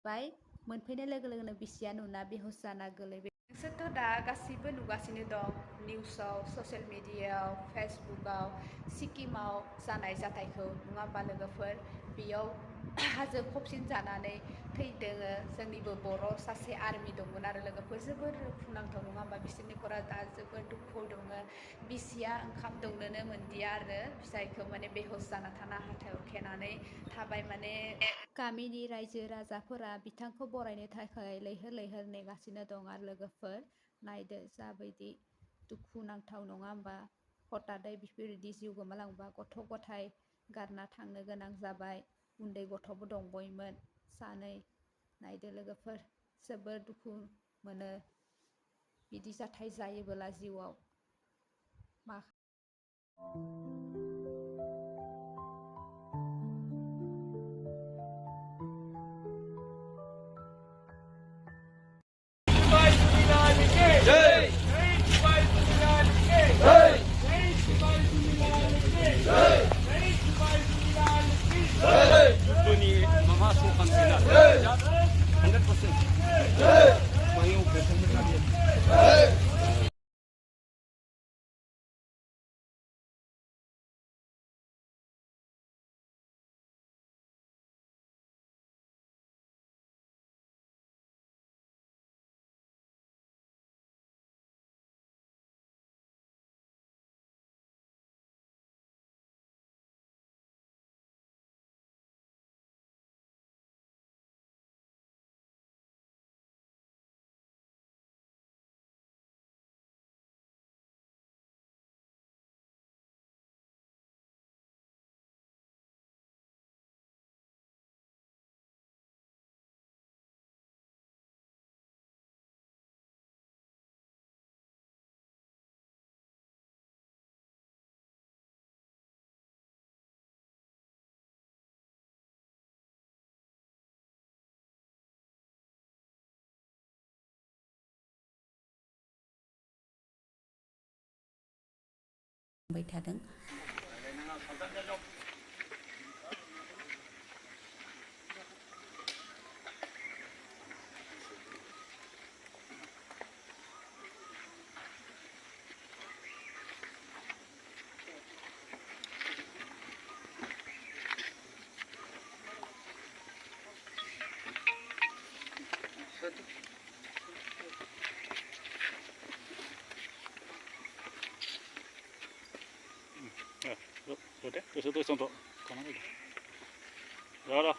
बाय मोनफैनाय लोगो लोगोनो बिसिया नुना बेहुस जाना गोलैबाय। नोंसोरथ' दा गासिबो नुगासिनो दं निउसाव ससियेल मिडियायाव फेसबुकआव सिक्किमाव जानाय जाथायखौ नङा होमबा लोगोफोर बेयाव हाजो खबसिन जानानै थैदोङो जोंनिबो बर' सासे आर्मि दंमोन आरो लोगोफोर जोबोर दुखुनांथाव नङा होमबा बिसोरनि खरा दा जोबोर दुखुआव दङ बिसिया ओंखाम दौनोनो मोनदिया आरो फिसाइखौ माने बेहुस जाना थाना हाथायाव खेनानै थाबाय माने गामिनि रायजो राजाफोरा बिथांखौ बरायनो थाखाय लैहोर लैहोर नेगासिनो दं आरो लोगोफोर नायदो जाबायदि दुखुनांथाव नङा होमबा हथादै बेफोरबायदि जिउ गोमालांबा गथ' गथाय गारना थांनो गोनां जाबाय उन्दै गथ'बो दंबोयोमोन सानै नायदो लोगोफोर जोबोर दुखु मोनो बिदि जाथाय जायोबोला जिउआव मा memasukkan silat 100%. थादों Udah, terus untuk kanan itu. Ya lah.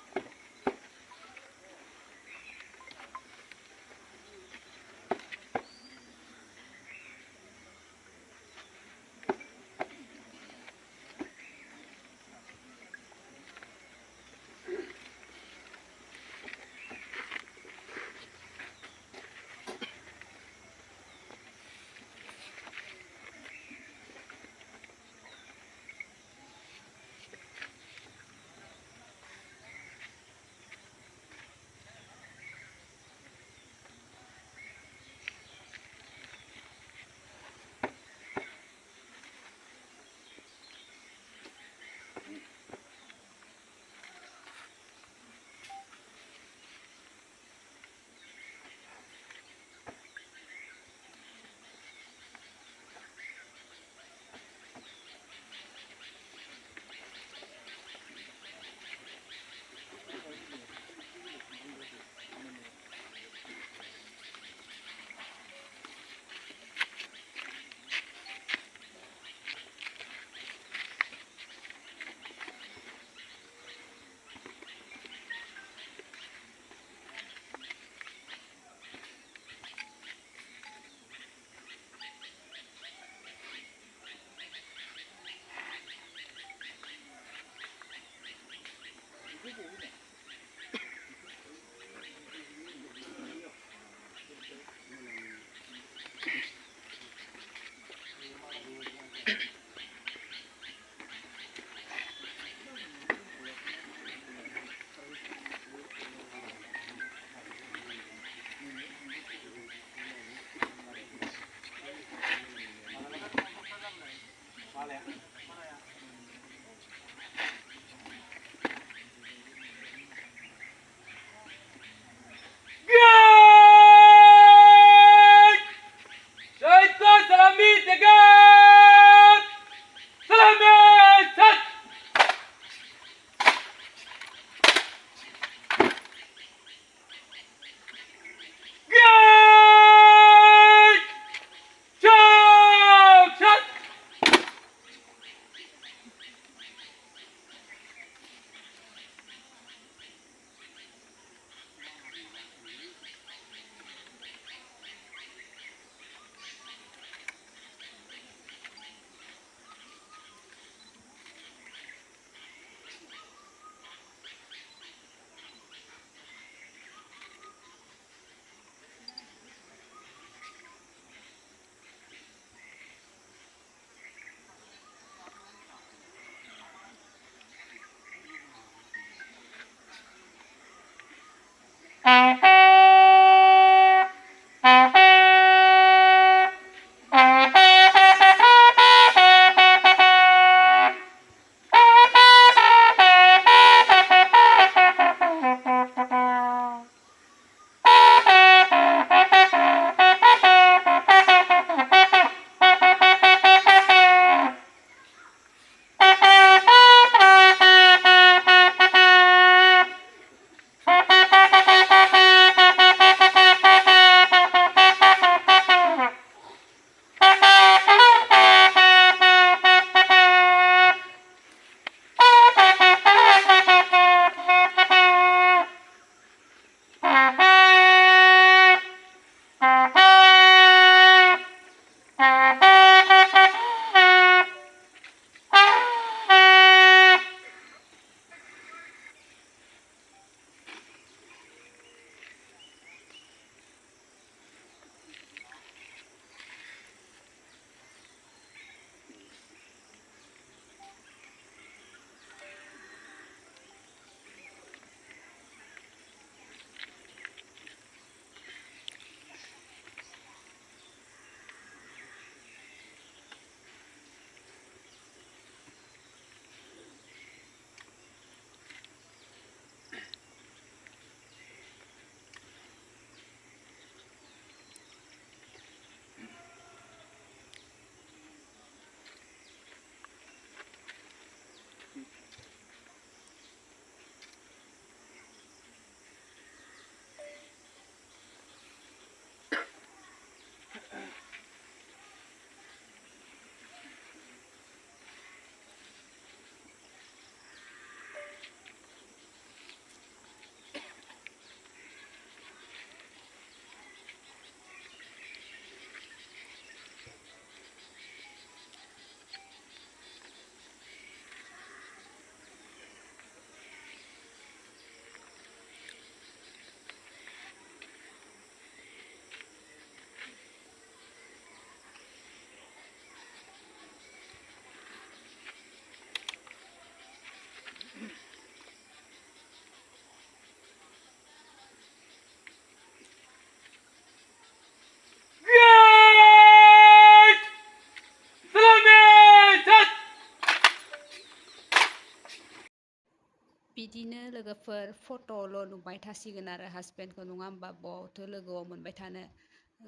बिदिनो लोगोफोर फट'ल' नुबाय थासिगोन आरो हासबेन्डखौ नङा होमबा बहाथो लोगोआव मोनबाय थानो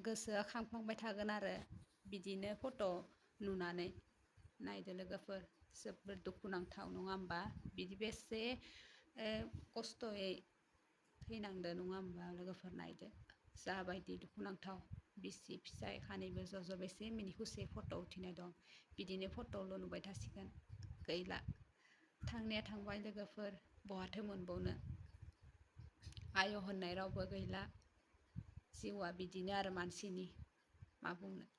गोसोआ खांफ्लांबाय थागोन आरो बिदिनो फट' नुनानै नायदो लोगोफोर जोबोद दुखुनांथाव नङा होमबा बिदि बेसे खस्थ'यै थैनांदो नङा होमबा लोगोफोर नायदो जाबायदि दुखुनांथाव बिसि फिसाय खानैबो ज' बेसे मिनि खुसि फट' उथिनाय दं बिदिनो फट'ल' नुबाय थासिगोन गैला थांनाया थांबाय लोगोफोर बहाथो मोनबावनो आय' होननाय रावबो गैला जिउआ बिदिनो आरो मानसिनि मा बुंनो